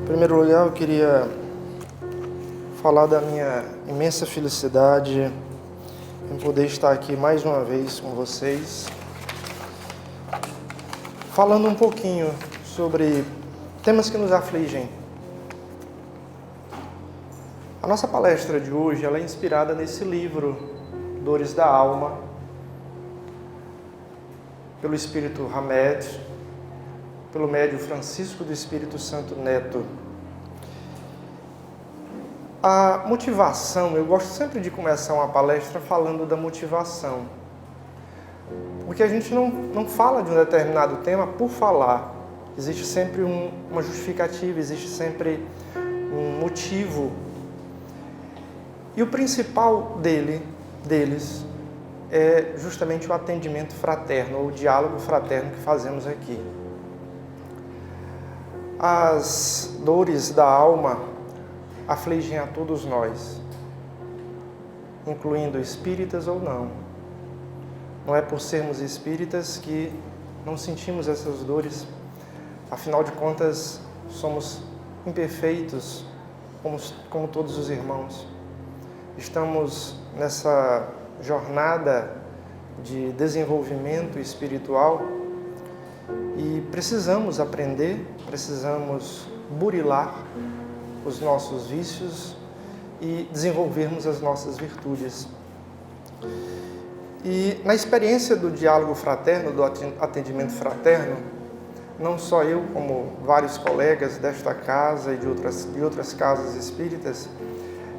primeiro lugar, eu queria falar da minha imensa felicidade em poder estar aqui mais uma vez com vocês, falando um pouquinho sobre temas que nos afligem. A nossa palestra de hoje ela é inspirada nesse livro, Dores da Alma, pelo Espírito Hamed, pelo médium Francisco do Espírito Santo Neto. A motivação, eu gosto sempre de começar uma palestra falando da motivação, porque a gente não fala de um determinado tema por falar. Existe sempre uma justificativa, existe sempre um motivo. E o principal deles é justamente o atendimento fraterno, ou o diálogo fraterno que fazemos aqui. As dores da alma afligem a todos nós, incluindo espíritas ou não. Não é por sermos espíritas que não sentimos essas dores. Afinal de contas, somos imperfeitos, como todos os irmãos. Estamos nessa jornada de desenvolvimento espiritual e precisamos aprender, precisamos burilar os nossos vícios e desenvolvermos as nossas virtudes. E na experiência do diálogo fraterno, do atendimento fraterno, não só eu, como vários colegas desta casa e de outras casas espíritas,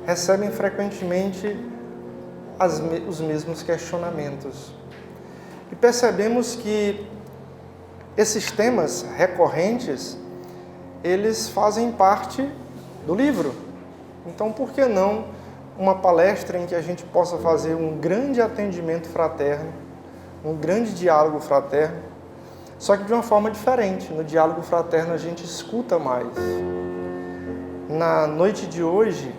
recebem frequentemente os mesmos questionamentos. E percebemos que esses temas recorrentes, eles fazem parte do livro. Então, por que não uma palestra em que a gente possa fazer um grande atendimento fraterno, um grande diálogo fraterno, só que de uma forma diferente. No diálogo fraterno a gente escuta mais. Na noite de hoje,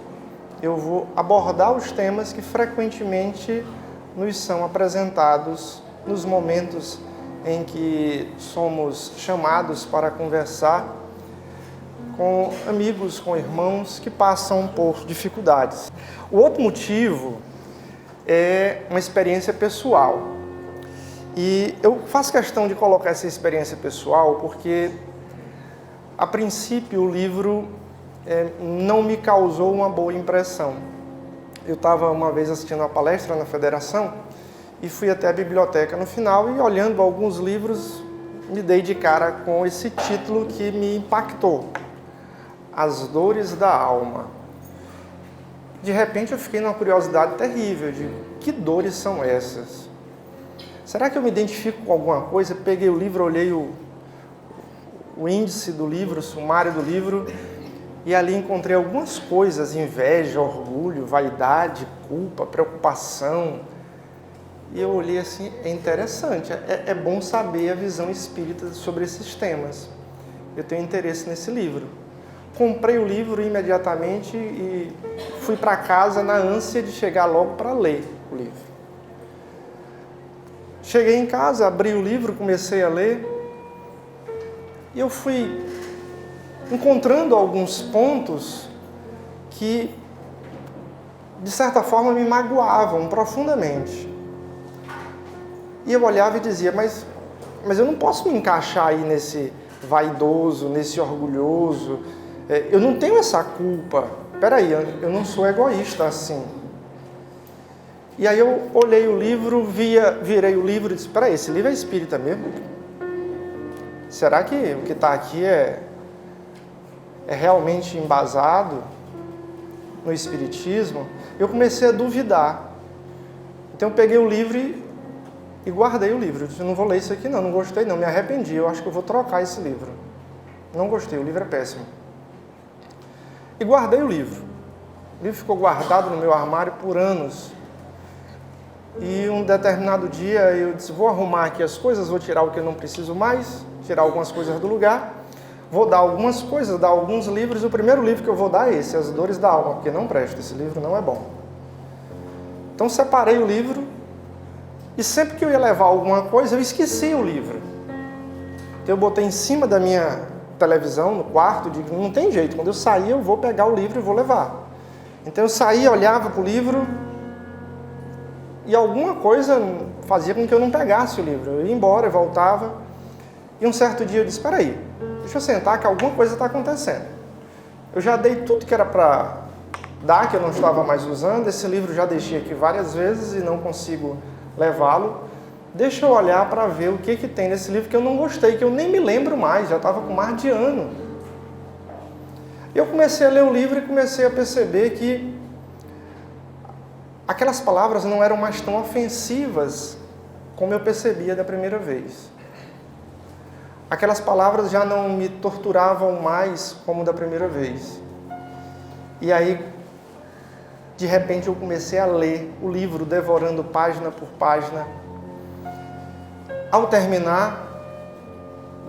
eu vou abordar os temas que frequentemente nos são apresentados nos momentos em que somos chamados para conversar com amigos, com irmãos que passam por dificuldades. O outro motivo é uma experiência pessoal. E eu faço questão de colocar essa experiência pessoal porque, a princípio, o livro não me causou uma boa impressão. Eu estava uma vez assistindo uma palestra na Federação e fui até a biblioteca no final e, olhando alguns livros, me dei de cara com esse título que me impactou: As Dores da Alma. De repente eu fiquei numa curiosidade terrível de que dores são essas? Será que eu me identifico com alguma coisa? Peguei o livro, olhei o índice do livro, o sumário do livro, e ali encontrei algumas coisas: inveja, orgulho, vaidade, culpa, preocupação. E eu olhei assim, é interessante, é bom saber a visão espírita sobre esses temas. Eu tenho interesse nesse livro. Comprei o livro imediatamente e fui para casa na ânsia de chegar logo para ler o livro. Cheguei em casa, abri o livro, comecei a ler e eu fui encontrando alguns pontos que, de certa forma, me magoavam profundamente. E eu olhava e dizia, mas eu não posso me encaixar aí nesse vaidoso, nesse orgulhoso. Eu não tenho essa culpa. Peraí, eu não sou egoísta assim. E aí eu olhei o livro, virei o livro e disse, peraí, esse livro é espírita mesmo? Será que o que está aqui é realmente embasado no espiritismo? Eu comecei a duvidar. Então eu peguei o livro e guardei o livro. Eu disse, não vou ler isso aqui não gostei não, me arrependi, eu acho que eu vou trocar esse livro. Não gostei, o livro é péssimo. E guardei o livro. O livro ficou guardado no meu armário por anos. E um determinado dia eu disse, vou arrumar aqui as coisas, vou tirar o que eu não preciso mais, tirar algumas coisas do lugar, vou dar algumas coisas, dar alguns livros. O primeiro livro que eu vou dar é esse, As Dores da Alma, porque não presta, esse livro não é bom. Então separei o livro e sempre que eu ia levar alguma coisa, eu esqueci o livro. Então eu botei em cima da minha televisão no quarto, digo, não tem jeito, quando eu sair eu vou pegar o livro e vou levar. Então eu saía, olhava para o livro e alguma coisa fazia com que eu não pegasse o livro. Eu ia embora e voltava. E um certo dia eu disse, espera aí, deixa eu sentar que alguma coisa está acontecendo. Eu já dei tudo que era para dar, que eu não estava mais usando. Esse livro já deixei aqui várias vezes e não consigo levá-lo. Deixa eu olhar para ver o que tem nesse livro que eu não gostei, que eu nem me lembro mais, já estava com mais de ano. Eu comecei a ler o livro e comecei a perceber que aquelas palavras não eram mais tão ofensivas como eu percebia da primeira vez. Aquelas palavras já não me torturavam mais como da primeira vez. E aí, de repente, eu comecei a ler o livro, devorando página por página. Ao terminar,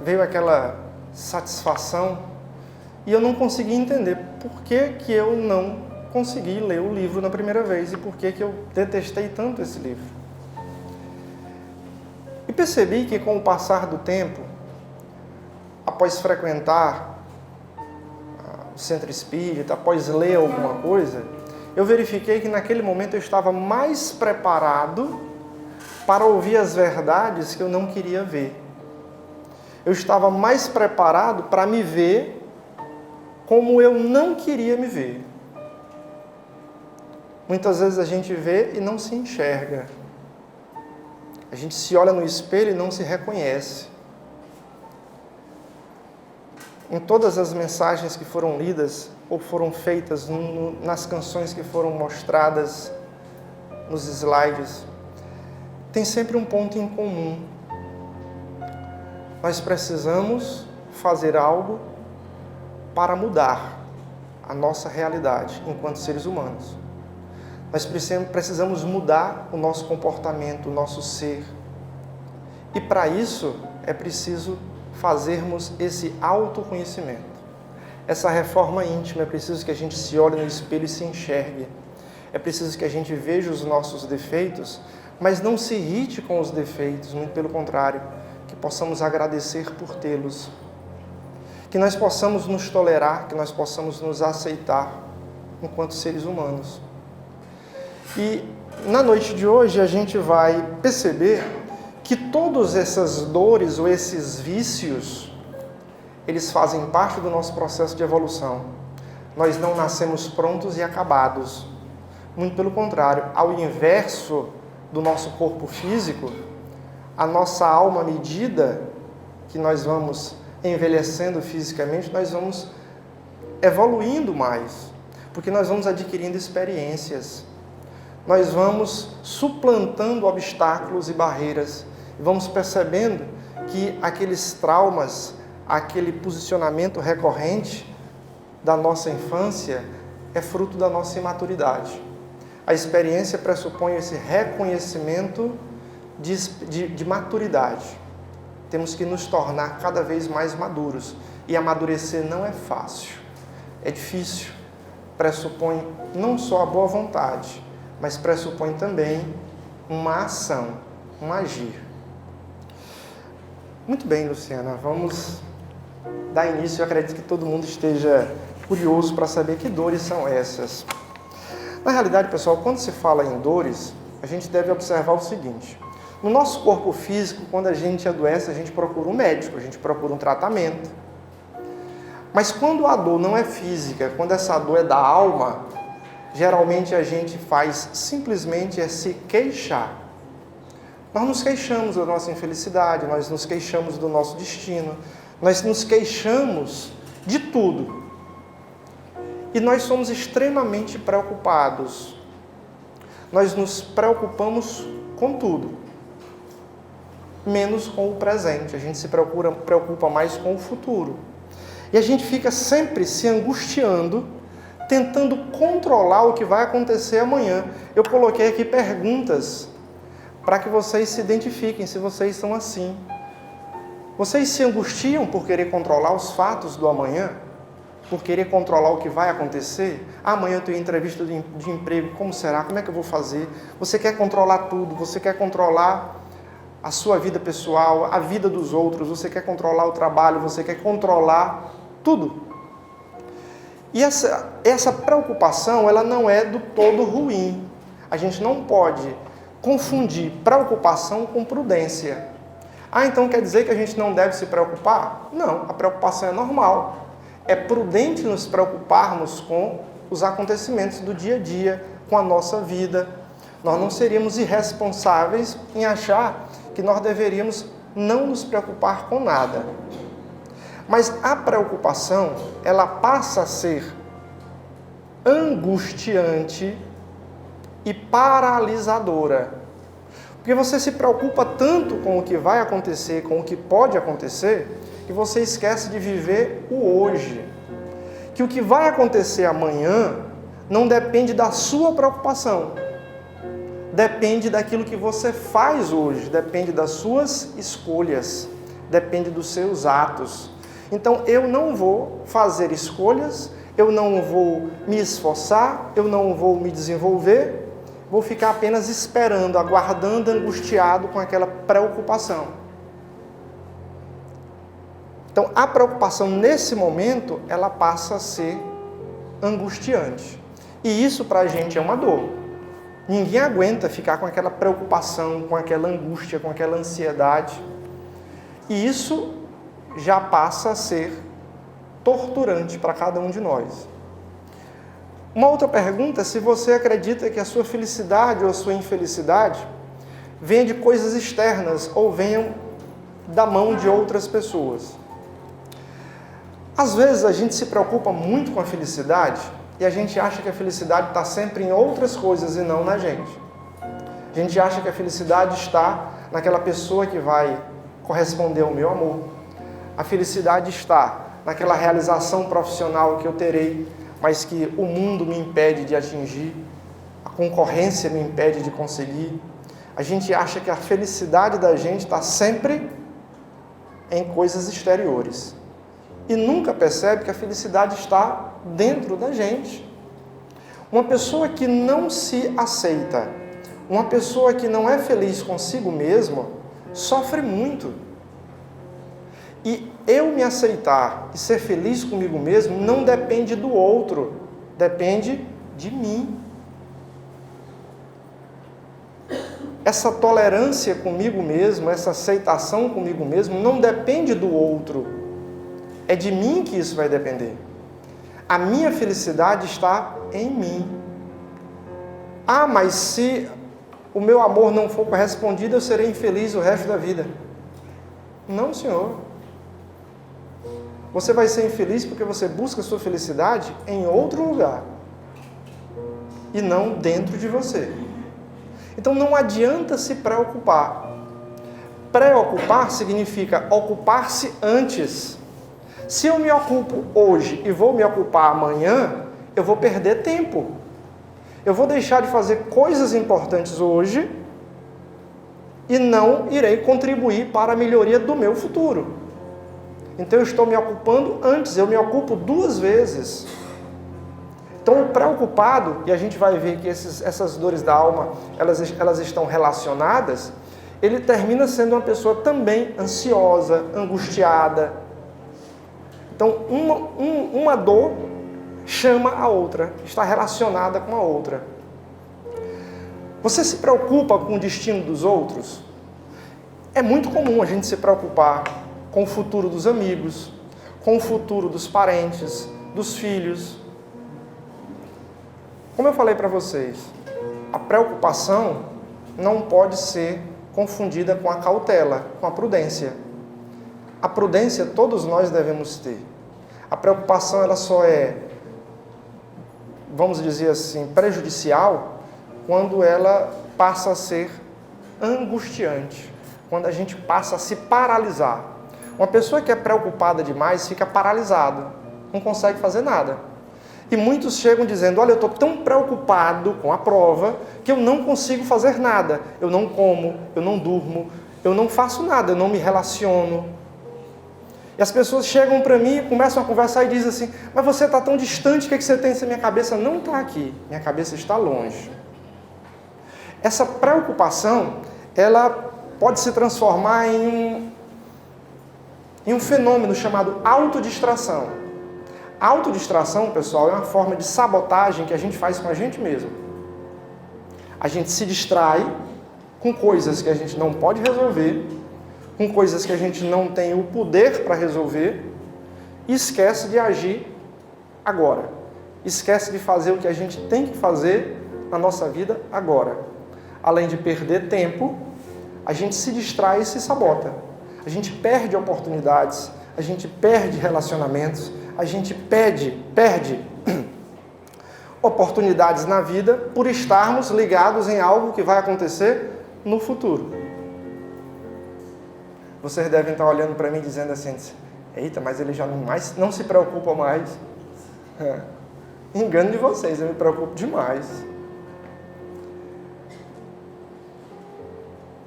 veio aquela satisfação e eu não consegui entender por que eu não consegui ler o livro na primeira vez e por que eu detestei tanto esse livro. E percebi que com o passar do tempo, após frequentar o centro espírita, após ler alguma coisa, eu verifiquei que naquele momento eu estava mais preparado para ouvir as verdades que eu não queria ver. Eu estava mais preparado para me ver como eu não queria me ver. Muitas vezes a gente vê e não se enxerga. A gente se olha no espelho e não se reconhece. Em todas as mensagens que foram lidas ou foram feitas nas canções que foram mostradas nos slides, tem sempre um ponto em comum. Nós precisamos fazer algo para mudar a nossa realidade enquanto seres humanos. Nós precisamos mudar o nosso comportamento, o nosso ser. E para isso é preciso fazermos esse autoconhecimento. Essa reforma íntima, é preciso que a gente se olhe no espelho e se enxergue. É preciso que a gente veja os nossos defeitos, mas não se irrite com os defeitos, muito pelo contrário, que possamos agradecer por tê-los. Que nós possamos nos tolerar, que nós possamos nos aceitar enquanto seres humanos. E na noite de hoje a gente vai perceber que todas essas dores ou esses vícios, eles fazem parte do nosso processo de evolução. Nós não nascemos prontos e acabados. Muito pelo contrário, ao inverso do nosso corpo físico, a nossa alma, à medida que nós vamos envelhecendo fisicamente, nós vamos evoluindo mais, porque nós vamos adquirindo experiências, nós vamos suplantando obstáculos e barreiras, e vamos percebendo que aqueles traumas, aquele posicionamento recorrente da nossa infância é fruto da nossa imaturidade. A experiência pressupõe esse reconhecimento de maturidade. Temos que nos tornar cada vez mais maduros. E amadurecer não é fácil, é difícil. Pressupõe não só a boa vontade, mas pressupõe também uma ação, um agir. Muito bem, Luciana, vamos dar início. Eu acredito que todo mundo esteja curioso para saber que dores são essas. Na realidade, pessoal, quando se fala em dores, a gente deve observar o seguinte. No nosso corpo físico, quando a gente adoece, a gente procura um médico, a gente procura um tratamento. Mas quando a dor não é física, quando essa dor é da alma, geralmente a gente faz simplesmente se queixar. Nós nos queixamos da nossa infelicidade, nós nos queixamos do nosso destino, nós nos queixamos de tudo. E nós somos extremamente preocupados. Nós nos preocupamos com tudo, menos com o presente. A gente se preocupa mais com o futuro. E a gente fica sempre se angustiando, tentando controlar o que vai acontecer amanhã. Eu coloquei aqui perguntas para que vocês se identifiquem, se vocês são assim. Vocês se angustiam por querer controlar os fatos do amanhã? Por querer controlar o que vai acontecer? Amanhã eu tenho entrevista de emprego, como será? Como é que eu vou fazer? Você quer controlar tudo, você quer controlar a sua vida pessoal, a vida dos outros, você quer controlar o trabalho, você quer controlar tudo. E essa preocupação, ela não é do todo ruim. A gente não pode confundir preocupação com prudência. Então quer dizer que a gente não deve se preocupar? Não, a preocupação é normal. É prudente nos preocuparmos com os acontecimentos do dia a dia, com a nossa vida. Nós não seríamos irresponsáveis em achar que nós deveríamos não nos preocupar com nada. Mas a preocupação, ela passa a ser angustiante e paralisadora. Porque você se preocupa tanto com o que vai acontecer, com o que pode acontecer, que você esquece de viver o hoje. Que o que vai acontecer amanhã não depende da sua preocupação. Depende daquilo que você faz hoje, depende das suas escolhas, depende dos seus atos. Então eu não vou fazer escolhas, eu não vou me esforçar, eu não vou me desenvolver, vou ficar apenas esperando, aguardando, angustiado com aquela preocupação. Então a preocupação nesse momento, ela passa a ser angustiante. E isso para a gente é uma dor. Ninguém aguenta ficar com aquela preocupação, com aquela angústia, com aquela ansiedade. E isso já passa a ser torturante para cada um de nós. Uma outra pergunta é se você acredita que a sua felicidade ou a sua infelicidade venha de coisas externas ou venham da mão de outras pessoas. Às vezes a gente se preocupa muito com a felicidade e a gente acha que a felicidade está sempre em outras coisas e não na gente. A gente acha que a felicidade está naquela pessoa que vai corresponder ao meu amor. A felicidade está naquela realização profissional que eu terei, mas que o mundo me impede de atingir, a concorrência me impede de conseguir. A gente acha que a felicidade da gente está sempre em coisas exteriores. E nunca percebe que a felicidade está dentro da gente. Uma pessoa que não se aceita, uma pessoa que não é feliz consigo mesma, sofre muito. E eu me aceitar e ser feliz comigo mesmo não depende do outro, depende de mim. Essa tolerância comigo mesmo, essa aceitação comigo mesmo não depende do outro, é de mim que isso vai depender. A minha felicidade está em mim. Mas se o meu amor não for correspondido, eu serei infeliz o resto da vida. Não, Senhor. Você vai ser infeliz porque você busca a sua felicidade em outro lugar e não dentro de você. Então não adianta se preocupar. Preocupar significa ocupar-se antes. Se eu me ocupo hoje e vou me ocupar amanhã, eu vou perder tempo. Eu vou deixar de fazer coisas importantes hoje e não irei contribuir para a melhoria do meu futuro. Então eu estou me ocupando antes, eu me ocupo duas vezes. Então o preocupado, e a gente vai ver que essas dores da alma, elas estão relacionadas, ele termina sendo uma pessoa também ansiosa, angustiada. Então uma dor chama a outra, está relacionada com a outra. Você se preocupa com o destino dos outros? É muito comum a gente se preocupar com o futuro dos amigos, com o futuro dos parentes, dos filhos. Como eu falei para vocês, a preocupação não pode ser confundida com a cautela, com a prudência. A prudência todos nós devemos ter. A preocupação ela só é, vamos dizer assim, prejudicial quando ela passa a ser angustiante, quando a gente passa a se paralisar. Uma pessoa que é preocupada demais fica paralisado, não consegue fazer nada. E muitos chegam dizendo, olha, eu estou tão preocupado com a prova que eu não consigo fazer nada. Eu não como, eu não durmo, eu não faço nada, eu não me relaciono. E as pessoas chegam para mim, começam a conversar e dizem assim, mas você está tão distante, o que você tem? Minha cabeça não está aqui, minha cabeça está longe. Essa preocupação, ela pode se transformar em um fenômeno chamado autodistração. A autodistração, pessoal, é uma forma de sabotagem que a gente faz com a gente mesmo. A gente se distrai com coisas que a gente não pode resolver, com coisas que a gente não tem o poder para resolver, e esquece de agir agora. Esquece de fazer o que a gente tem que fazer na nossa vida agora. Além de perder tempo, a gente se distrai e se sabota. A gente perde oportunidades, a gente perde relacionamentos, a gente perde oportunidades na vida por estarmos ligados em algo que vai acontecer no futuro. Vocês devem estar olhando para mim dizendo assim, eita, mas ele já não se preocupa mais. Engano de vocês, eu me preocupo demais.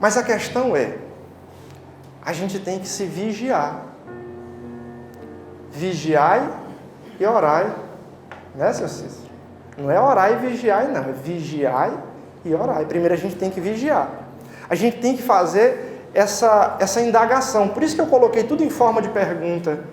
Mas a questão é, a gente tem que se vigiar. Vigiai e orai. Né, seu Cícero? Não é orar e vigiai, não. É vigiai e orai. Primeiro a gente tem que vigiar. A gente tem que fazer essa indagação. Por isso que eu coloquei tudo em forma de pergunta.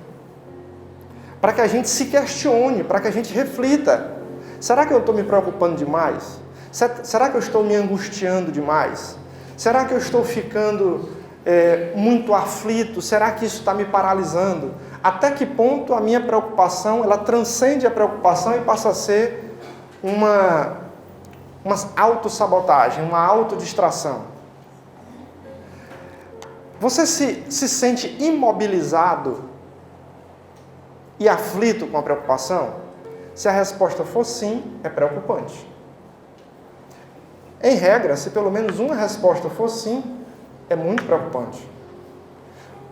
Para que a gente se questione, para que a gente reflita. Será que eu estou me preocupando demais? Será que eu estou me angustiando demais? Será que eu estou ficando muito aflito? Será que isso está me paralisando? Até que ponto a minha preocupação, ela transcende a preocupação e passa a ser uma autossabotagem, uma autodistração? Você se sente imobilizado e aflito com a preocupação? Se a resposta for sim, é preocupante. Em regra, se pelo menos uma resposta for sim, é muito preocupante.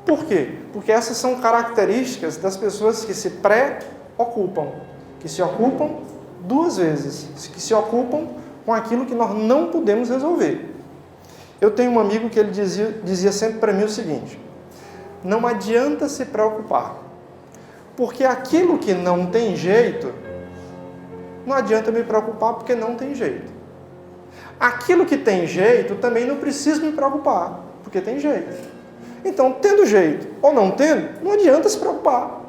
Por quê? Porque essas são características das pessoas que se preocupam, que se ocupam duas vezes, que se ocupam com aquilo que nós não podemos resolver. Eu tenho um amigo que ele dizia sempre para mim o seguinte: não adianta se preocupar, porque aquilo que não tem jeito, não adianta me preocupar porque não tem jeito. Aquilo que tem jeito, também não preciso me preocupar, porque tem jeito. Então, tendo jeito ou não tendo, não adianta se preocupar.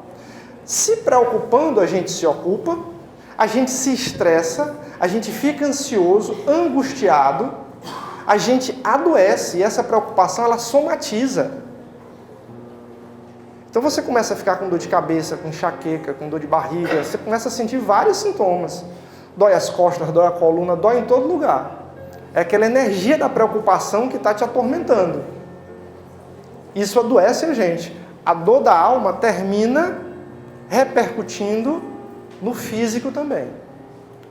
Se preocupando, a gente se ocupa, a gente se estressa, a gente fica ansioso, angustiado, a gente adoece e essa preocupação, ela somatiza. Então você começa a ficar com dor de cabeça, com enxaqueca, com dor de barriga, você começa a sentir vários sintomas. Dói as costas, dói a coluna, dói em todo lugar. É aquela energia da preocupação que está te atormentando. Isso adoece a gente. A dor da alma termina repercutindo no físico também.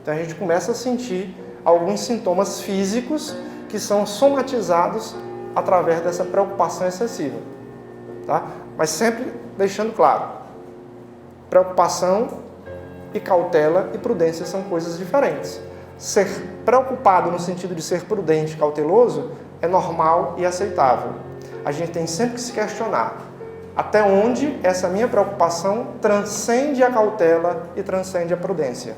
Então a gente começa a sentir alguns sintomas físicos que são somatizados através dessa preocupação excessiva. Tá? Mas sempre deixando claro, preocupação e cautela e prudência são coisas diferentes. Ser preocupado no sentido de ser prudente, cauteloso, é normal e aceitável. A gente tem sempre que se questionar até onde essa minha preocupação transcende a cautela e transcende a prudência.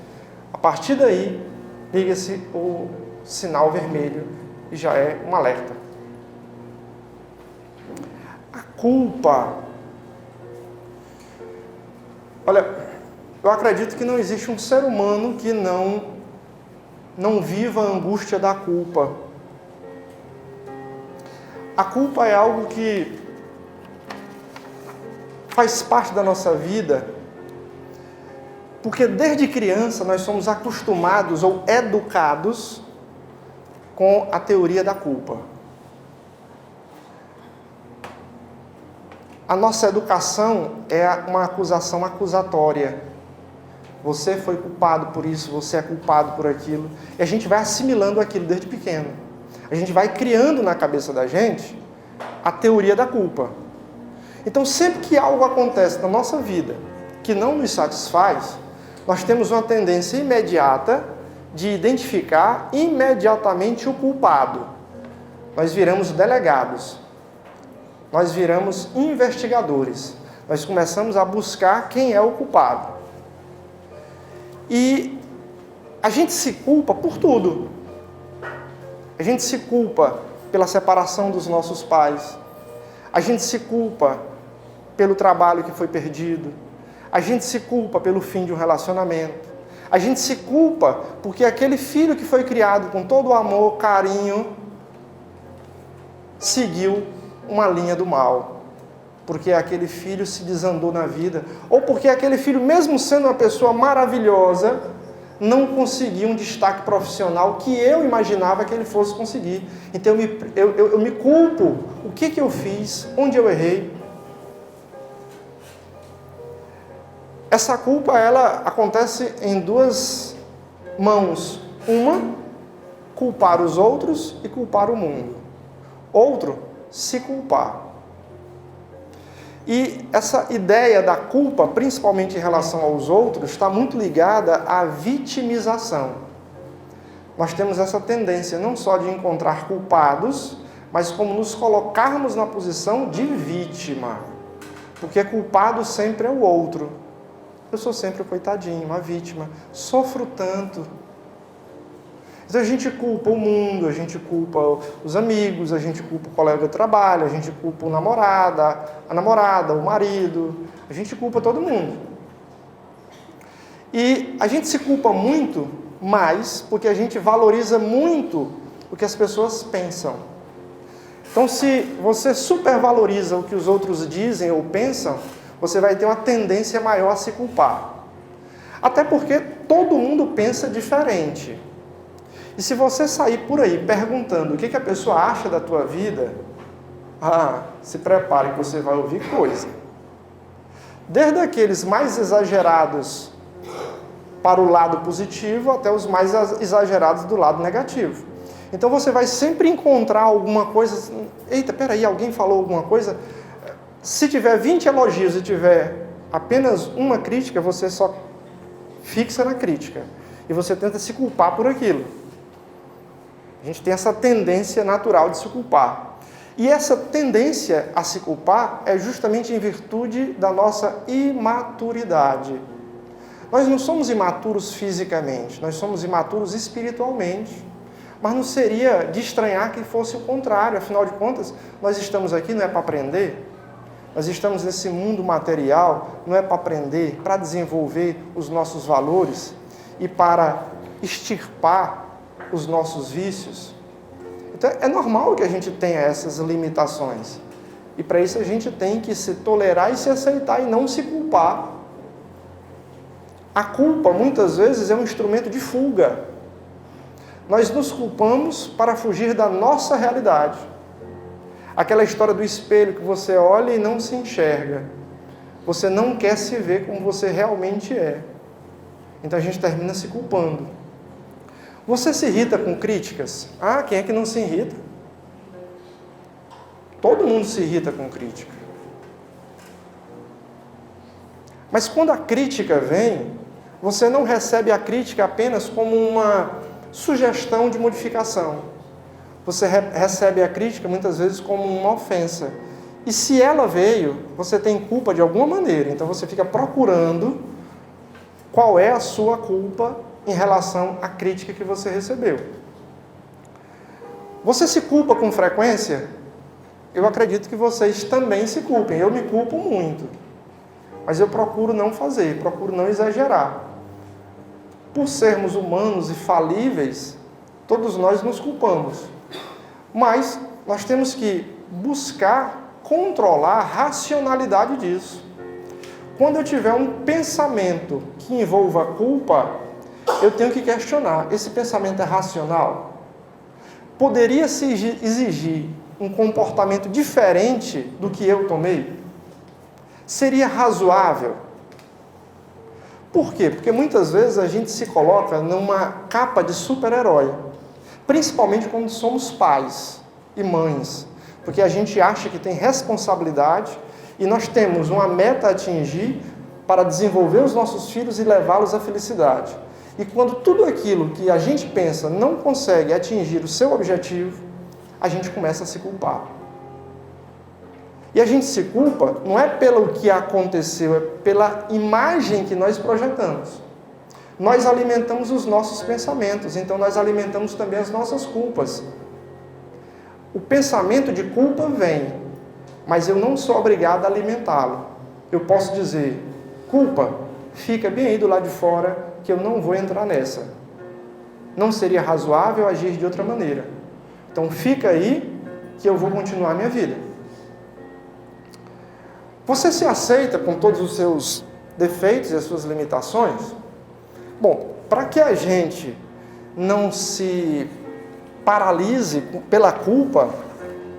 A partir daí, liga-se o sinal vermelho e já é um alerta. A culpa. Olha, eu acredito que não existe um ser humano que não viva a angústia da culpa. A culpa é algo que faz parte da nossa vida, porque desde criança nós somos acostumados ou educados com a teoria da culpa. A nossa educação é uma acusação acusatória. Você foi culpado por isso, você é culpado por aquilo. E a gente vai assimilando aquilo desde pequeno. A gente vai criando na cabeça da gente a teoria da culpa. Então, sempre que algo acontece na nossa vida que não nos satisfaz, nós temos uma tendência imediata de identificar imediatamente o culpado. Nós viramos delegados. Nós viramos investigadores. Nós começamos a buscar quem é o culpado. E a gente se culpa por tudo. A gente se culpa pela separação dos nossos pais. A gente se culpa pelo trabalho que foi perdido. A gente se culpa pelo fim de um relacionamento. A gente se culpa porque aquele filho que foi criado com todo o amor, carinho, seguiu uma linha do mal. Porque aquele filho se desandou na vida. Ou porque aquele filho, mesmo sendo uma pessoa maravilhosa, não conseguiu um destaque profissional que eu imaginava que ele fosse conseguir. Então eu me culpo. O que eu fiz? Onde eu errei? Essa culpa, ela acontece em duas mãos. Uma, culpar os outros e culpar o mundo. Outro, se culpar. E essa ideia da culpa, principalmente em relação aos outros, está muito ligada à vitimização. Nós temos essa tendência não só de encontrar culpados, mas como nos colocarmos na posição de vítima. Porque culpado sempre é o outro. Eu sou sempre o coitadinho, uma vítima. Sofro tanto. Então a gente culpa o mundo, a gente culpa os amigos, a gente culpa o colega de trabalho, a gente culpa a namorada, o marido, a gente culpa todo mundo. E a gente se culpa muito mais porque a gente valoriza muito o que as pessoas pensam. Então se você supervaloriza o que os outros dizem ou pensam, você vai ter uma tendência maior a se culpar. Até porque todo mundo pensa diferente. E se você sair por aí perguntando o que a pessoa acha da tua vida, se prepare que você vai ouvir coisa. Desde aqueles mais exagerados para o lado positivo, até os mais exagerados do lado negativo. Então você vai sempre encontrar alguma coisa, eita, peraí, alguém falou alguma coisa? Se tiver 20 elogios e tiver apenas uma crítica, você só fixa na crítica. E você tenta se culpar por aquilo. A gente tem essa tendência natural de se culpar. E essa tendência a se culpar é justamente em virtude da nossa imaturidade. Nós não somos imaturos fisicamente, nós somos imaturos espiritualmente. Mas não seria de estranhar que fosse o contrário. Afinal de contas, nós estamos aqui não é para aprender. Nós estamos nesse mundo material, não é para aprender, para desenvolver os nossos valores e para extirpar os nossos vícios. Então é normal que a gente tenha essas limitações. E para isso a gente tem que se tolerar e se aceitar e não se culpar. A culpa muitas vezes é um instrumento de fuga. Nós nos culpamos para fugir da nossa realidade. Aquela história do espelho que você olha e não se enxerga. Você não quer se ver como você realmente é. Então a gente termina se culpando. Você se irrita com críticas? Quem é que não se irrita? Todo mundo se irrita com crítica. Mas quando a crítica vem, você não recebe a crítica apenas como uma sugestão de modificação. Você recebe a crítica muitas vezes como uma ofensa. E se ela veio, você tem culpa de alguma maneira. Então você fica procurando qual é a sua culpa em relação à crítica que você recebeu. Você se culpa com frequência? Eu acredito que vocês também se culpem. Eu me culpo muito. Mas eu procuro não fazer, procuro não exagerar. Por sermos humanos e falíveis, todos nós nos culpamos. Mas nós temos que buscar controlar a racionalidade disso. Quando eu tiver um pensamento que envolva culpa, eu tenho que questionar, esse pensamento é racional? Poderia se exigir um comportamento diferente do que eu tomei? Seria razoável? Por quê? Porque muitas vezes a gente se coloca numa capa de super-herói. Principalmente quando somos pais e mães. Porque a gente acha que tem responsabilidade e nós temos uma meta a atingir para desenvolver os nossos filhos e levá-los à felicidade. E quando tudo aquilo que a gente pensa não consegue atingir o seu objetivo, a gente começa a se culpar. E a gente se culpa não é pelo que aconteceu, é pela imagem que nós projetamos. Nós alimentamos os nossos pensamentos, então nós alimentamos também as nossas culpas. o pensamento de culpa vem, mas eu não sou obrigado a alimentá-lo. Eu posso dizer, culpa, fica bem aí do lado de fora, que eu não vou entrar nessa. Não seria razoável agir de outra maneira. Então fica aí, que eu vou continuar a minha vida. Você se aceita com todos os seus defeitos e as suas limitações? Bom, para que a gente não se paralise pela culpa,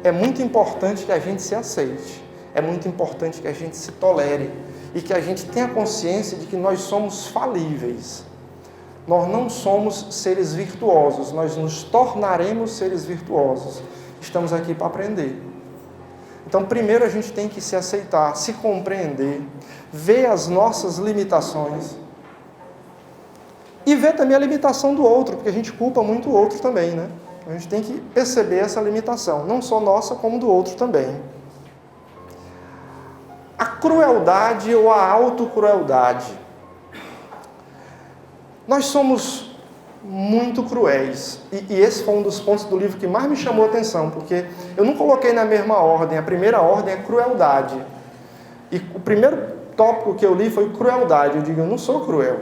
é muito importante que a gente se aceite. É muito importante que a gente se tolere e que a gente tenha consciência de que nós somos falíveis. Nós não somos seres virtuosos, nós nos tornaremos seres virtuosos. Estamos aqui para aprender. Então, primeiro a gente tem que se aceitar, se compreender, ver as nossas limitações e ver também a limitação do outro, porque a gente culpa muito o outro também, né? A gente tem que perceber essa limitação, não só nossa, como do outro também. A crueldade ou a autocrueldade. Nós somos muito cruéis, e esse foi um dos pontos do livro que mais me chamou a atenção, porque eu não coloquei na mesma ordem. A primeira ordem é crueldade, e o primeiro tópico que eu li foi crueldade. Eu digo, eu não sou cruel,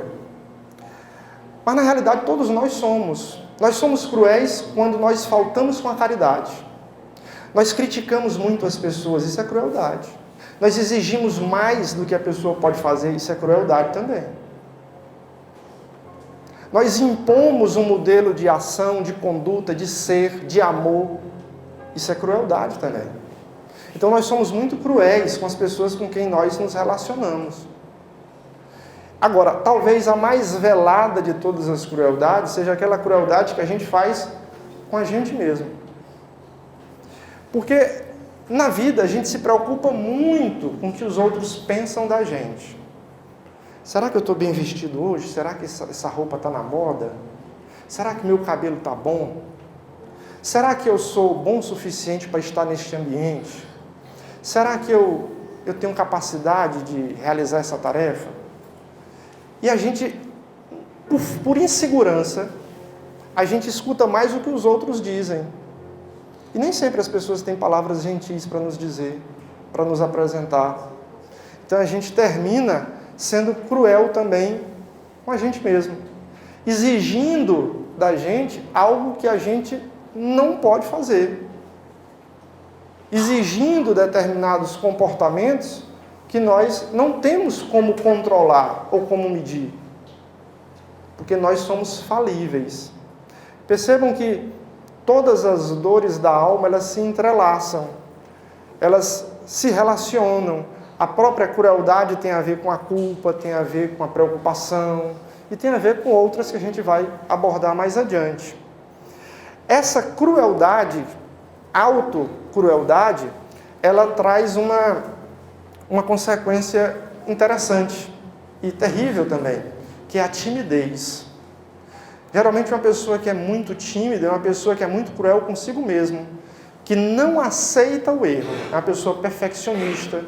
mas na realidade todos nós somos cruéis quando nós faltamos com a caridade, nós criticamos muito as pessoas, isso é crueldade, nós exigimos mais do que a pessoa pode fazer, isso é crueldade também. Nós impomos um modelo de ação, de conduta, de ser, de amor. Isso é crueldade também. Então nós somos muito cruéis com as pessoas com quem nós nos relacionamos. Agora, talvez a mais velada de todas as crueldades seja aquela crueldade que a gente faz com a gente mesmo. Porque na vida a gente se preocupa muito com o que os outros pensam da gente. Será que eu estou bem vestido hoje? Será que essa roupa está na moda? Será que meu cabelo está bom? Será que eu sou bom o suficiente para estar neste ambiente? Será que eu tenho capacidade de realizar essa tarefa? E a gente, por insegurança, a gente escuta mais o que os outros dizem. E nem sempre as pessoas têm palavras gentis para nos dizer, para nos apresentar. Então a gente termina sendo cruel também com a gente mesmo, exigindo da gente algo que a gente não pode fazer, exigindo determinados comportamentos que nós não temos como controlar ou como medir, porque nós somos falíveis. Percebam que todas as dores da alma, elas se entrelaçam, elas se relacionam. A própria crueldade tem a ver com a culpa, tem a ver com a preocupação e tem a ver com outras que a gente vai abordar mais adiante. Essa crueldade, autocrueldade, ela traz uma consequência interessante e terrível também, que é a timidez. Geralmente uma pessoa que é muito tímida é uma pessoa que é muito cruel consigo mesmo, que não aceita o erro, é uma pessoa perfeccionista,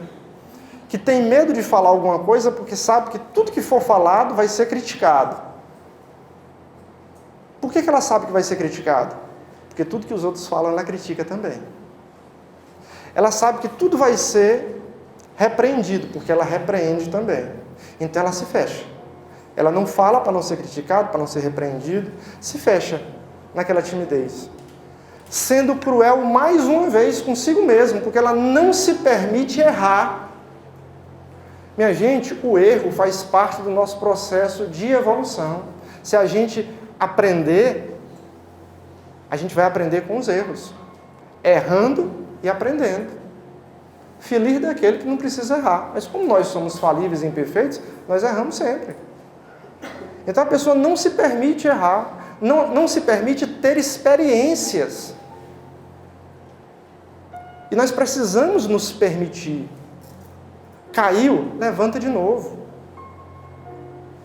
que tem medo de falar alguma coisa porque sabe que tudo que for falado vai ser criticado. Por que ela sabe que vai ser criticado? Porque tudo que os outros falam, ela critica também. Ela sabe que tudo vai ser repreendido, porque ela repreende também. Então ela se fecha. Ela não fala para não ser criticado, para não ser repreendido, se fecha naquela timidez. Sendo cruel mais uma vez consigo mesmo, porque ela não se permite errar. Minha gente, o erro faz parte do nosso processo de evolução. Se a gente aprender, a gente vai aprender com os erros, errando e aprendendo. Feliz daquele que não precisa errar. Mas como nós somos falíveis e imperfeitos, nós erramos sempre. Então a pessoa não se permite errar, não se permite ter experiências. E nós precisamos nos permitir. Caiu, levanta de novo.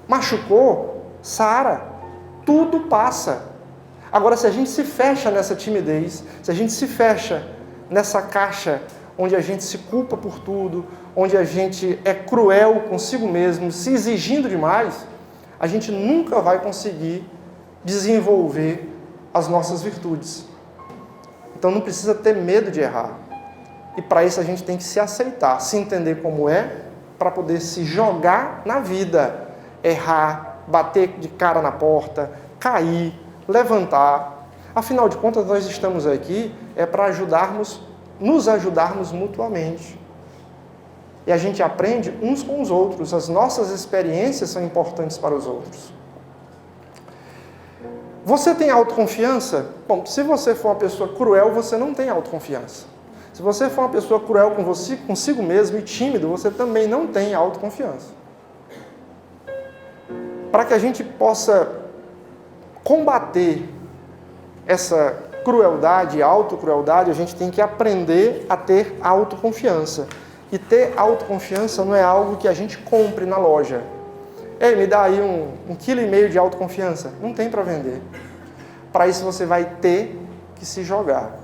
Machucou, sara. Tudo passa. Agora, se a gente se fecha nessa timidez, se a gente se fecha nessa caixa onde a gente se culpa por tudo, onde a gente é cruel consigo mesmo, se exigindo demais, a gente nunca vai conseguir desenvolver as nossas virtudes. Então não precisa ter medo de errar. E para isso a gente tem que se aceitar, se entender como é, para poder se jogar na vida. Errar, bater de cara na porta, cair, levantar. Afinal de contas, nós estamos aqui para nos ajudarmos mutuamente. E a gente aprende uns com os outros. As nossas experiências são importantes para os outros. Você tem autoconfiança? Bom, se você for uma pessoa cruel, você não tem autoconfiança. Se você for uma pessoa cruel com você, consigo mesmo e tímido, você também não tem autoconfiança. Para que a gente possa combater essa crueldade, autocrueldade, a gente tem que aprender a ter autoconfiança. E ter autoconfiança não é algo que a gente compre na loja. Ei, me dá aí 1,5 kg de autoconfiança. Não tem para vender. Para isso você vai ter que se jogar.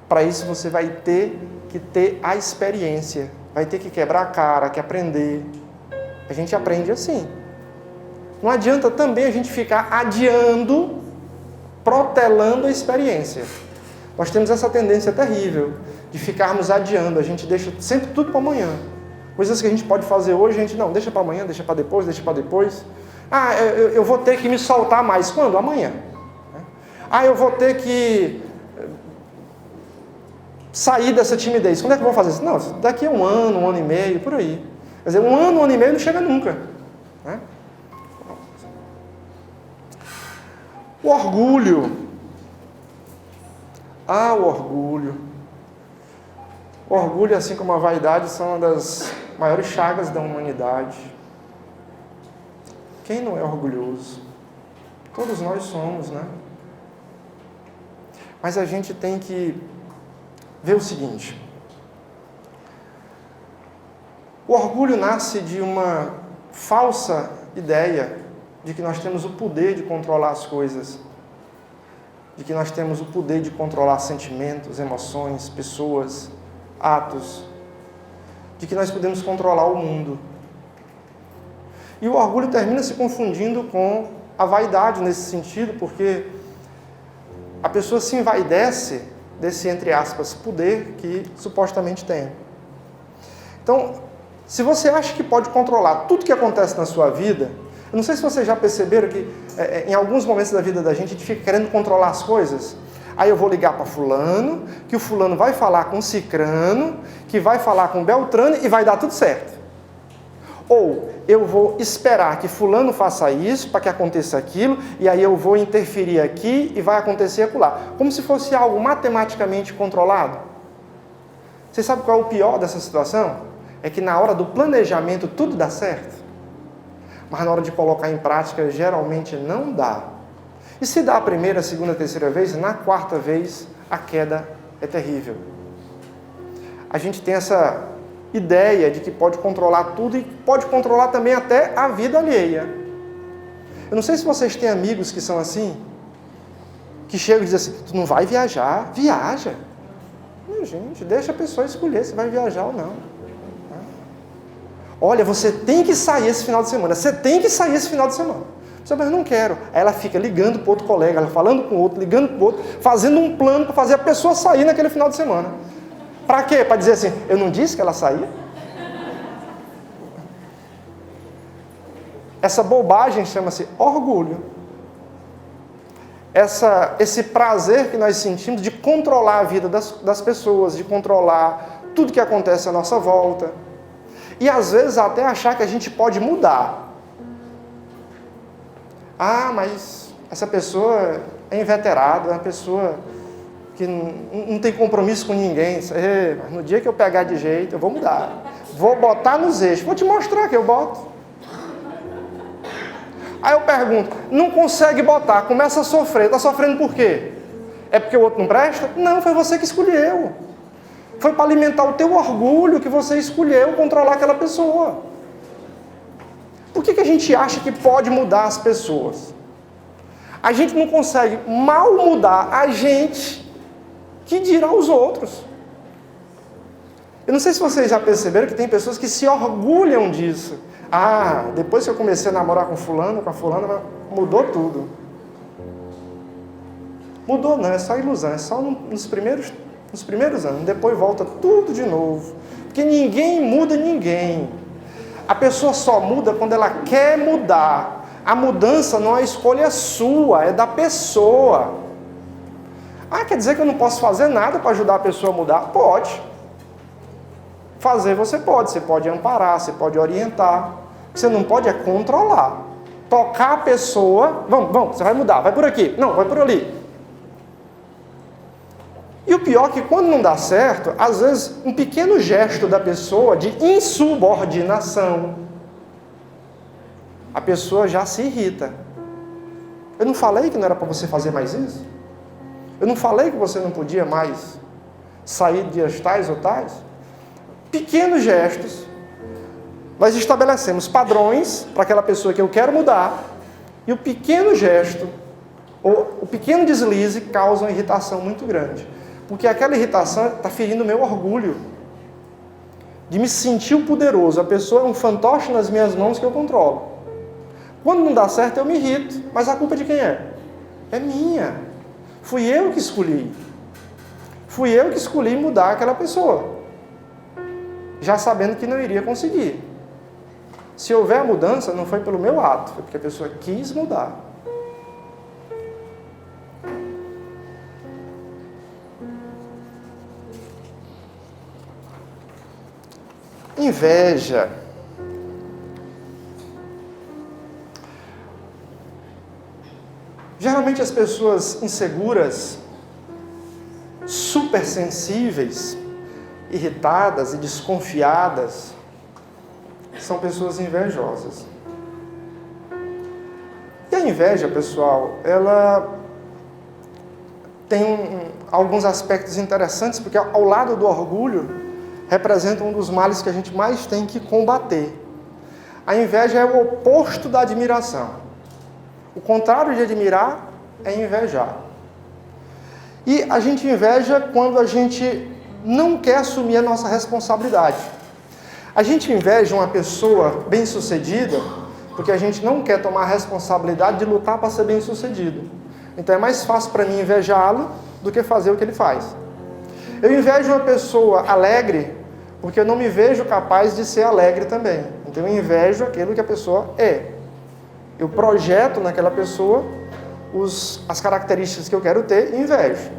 Para isso você vai ter que ter a experiência. Vai ter que quebrar a cara, que aprender. A gente aprende assim. Não adianta também a gente ficar adiando, protelando a experiência. Nós temos essa tendência terrível de ficarmos adiando. A gente deixa sempre tudo para amanhã. Coisas que a gente pode fazer hoje, a gente não, deixa para amanhã, deixa para depois, deixa para depois. Ah, eu vou ter que me soltar mais. Quando? Amanhã. Ah, eu vou ter que sair dessa timidez. Quando é que eu vou fazer isso? Não, daqui a 1 ano, 1 ano e meio, por aí. Quer dizer, 1 ano, 1 ano e meio não chega nunca. Né? O orgulho. Ah, o orgulho. O orgulho, assim como a vaidade, são uma das maiores chagas da humanidade. Quem não é orgulhoso? Todos nós somos, né? Mas a gente tem que ver o seguinte. O orgulho nasce de uma falsa ideia de que nós temos o poder de controlar as coisas, de que nós temos o poder de controlar sentimentos, emoções, pessoas, atos, de que nós podemos controlar o mundo. E o orgulho termina se confundindo com a vaidade nesse sentido, porque a pessoa se envaidece desse, entre aspas, poder que supostamente tem. Então, se você acha que pode controlar tudo que acontece na sua vida, eu não sei se vocês já perceberam que em alguns momentos da vida da gente, a gente fica querendo controlar as coisas. Aí eu vou ligar para fulano, que o fulano vai falar com cicrano, que vai falar com beltrano e vai dar tudo certo. Ou eu vou esperar que fulano faça isso para que aconteça aquilo, e aí eu vou interferir aqui e vai acontecer acolá. Como se fosse algo matematicamente controlado. Você sabe qual é o pior dessa situação? É que na hora do planejamento tudo dá certo, mas na hora de colocar em prática geralmente não dá. E se dá a primeira, a segunda, a terceira vez, na quarta vez a queda é terrível. A gente tem essa ideia de que pode controlar tudo e pode controlar também até a vida alheia. Eu não sei se vocês têm amigos que são assim, que chegam e dizem assim, tu não vai viajar? Viaja. Não, gente, deixa a pessoa escolher se vai viajar ou não. Olha, você tem que sair esse final de semana, você tem que sair esse final de semana. Você mas eu não quero. Aí ela fica ligando para outro colega, ela falando com o outro, ligando para o outro, fazendo um plano para fazer a pessoa sair naquele final de semana. Para quê? Para dizer assim, eu não disse que ela saía? Essa bobagem chama-se orgulho. Esse prazer que nós sentimos de controlar a vida das pessoas, de controlar tudo que acontece à nossa volta. E às vezes até achar que a gente pode mudar. Ah, mas essa pessoa é inveterada, é uma pessoa que não tem compromisso com ninguém. Mas no dia que eu pegar de jeito, eu vou mudar. Vou botar nos eixos. Vou te mostrar que eu boto. Aí eu pergunto, não consegue botar, começa a sofrer. Está sofrendo por quê? É porque o outro não presta? Não, foi você que escolheu. Foi para alimentar o teu orgulho que você escolheu controlar aquela pessoa. Por que a gente acha que pode mudar as pessoas? A gente não consegue mal mudar a gente, que dirá os outros. Eu não sei se vocês já perceberam que tem pessoas que se orgulham disso. Ah, depois que eu comecei a namorar com fulano, com a fulana, mudou tudo. Mudou não, é só ilusão, é só nos primeiros anos, depois volta tudo de novo. Porque ninguém muda ninguém. A pessoa só muda quando ela quer mudar. A mudança não é escolha sua, é da pessoa. Quer dizer que eu não posso fazer nada para ajudar a pessoa a mudar? Pode. Fazer você pode amparar, você pode orientar. O que você não pode é controlar. Tocar a pessoa, vamos, você vai mudar, vai por aqui, não, vai por ali. E o pior é que quando não dá certo, às vezes um pequeno gesto da pessoa de insubordinação, a pessoa já se irrita. Eu não falei que não era para você fazer mais isso? Eu não falei que você não podia mais sair de dias tais ou tais? Pequenos gestos. Nós estabelecemos padrões para aquela pessoa que eu quero mudar, e o pequeno gesto, ou o pequeno deslize, causa uma irritação muito grande. Porque aquela irritação está ferindo o meu orgulho de me sentir o poderoso. A pessoa é um fantoche nas minhas mãos que eu controlo. Quando não dá certo, eu me irrito. Mas a culpa de quem é? É minha. Fui eu que escolhi. Fui eu que escolhi mudar aquela pessoa, já sabendo que não iria conseguir. Se houver a mudança, não foi pelo meu ato, foi porque a pessoa quis mudar. Inveja. Geralmente as pessoas inseguras, supersensíveis, irritadas e desconfiadas, são pessoas invejosas. E a inveja, pessoal, ela tem alguns aspectos interessantes, porque ao lado do orgulho, representa um dos males que a gente mais tem que combater. A inveja é o oposto da admiração. O contrário de admirar é invejar. E a gente inveja quando a gente não quer assumir a nossa responsabilidade. A gente inveja uma pessoa bem-sucedida porque a gente não quer tomar a responsabilidade de lutar para ser bem-sucedido. Então é mais fácil para mim invejá-lo do que fazer o que ele faz. Eu invejo uma pessoa alegre porque eu não me vejo capaz de ser alegre também. Então eu invejo aquilo que a pessoa é. Eu projeto naquela pessoa as características que eu quero ter e invejo.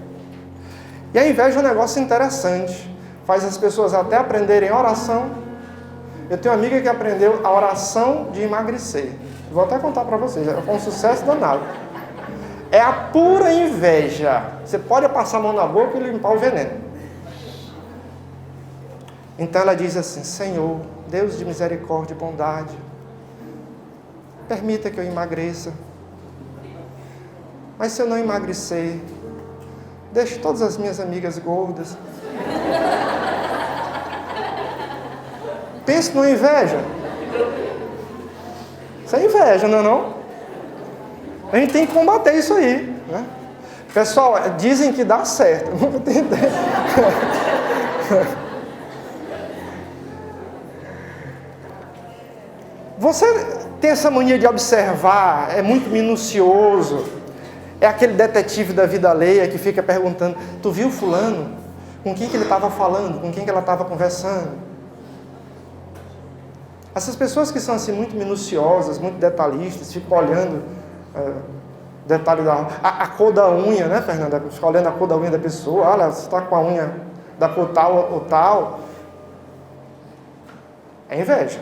E a inveja é um negócio interessante. Faz as pessoas até aprenderem oração. Eu tenho uma amiga que aprendeu a oração de emagrecer. Vou até contar para vocês, foi um sucesso danado. É a pura inveja. Você pode passar a mão na boca e limpar o veneno. Então ela diz assim: Senhor, Deus de misericórdia e bondade, permita que eu emagreça. Mas se eu não emagrecer, deixe todas as minhas amigas gordas. Pense numa inveja. Isso é inveja, não é não? A gente tem que combater isso aí, né? Pessoal, dizem que dá certo. Eu nunca tentei. Você tem essa mania de observar, é muito minucioso. É aquele detetive da vida alheia que fica perguntando: tu viu fulano? Com quem que ele estava falando? Com quem que ela estava conversando? Essas pessoas que são assim muito minuciosas, muito detalhistas, ficam olhando detalhe a cor da unha, né, Fernanda? Fica olhando a cor da unha da pessoa. Olha, você está com a unha da cor tal ou tal. É inveja.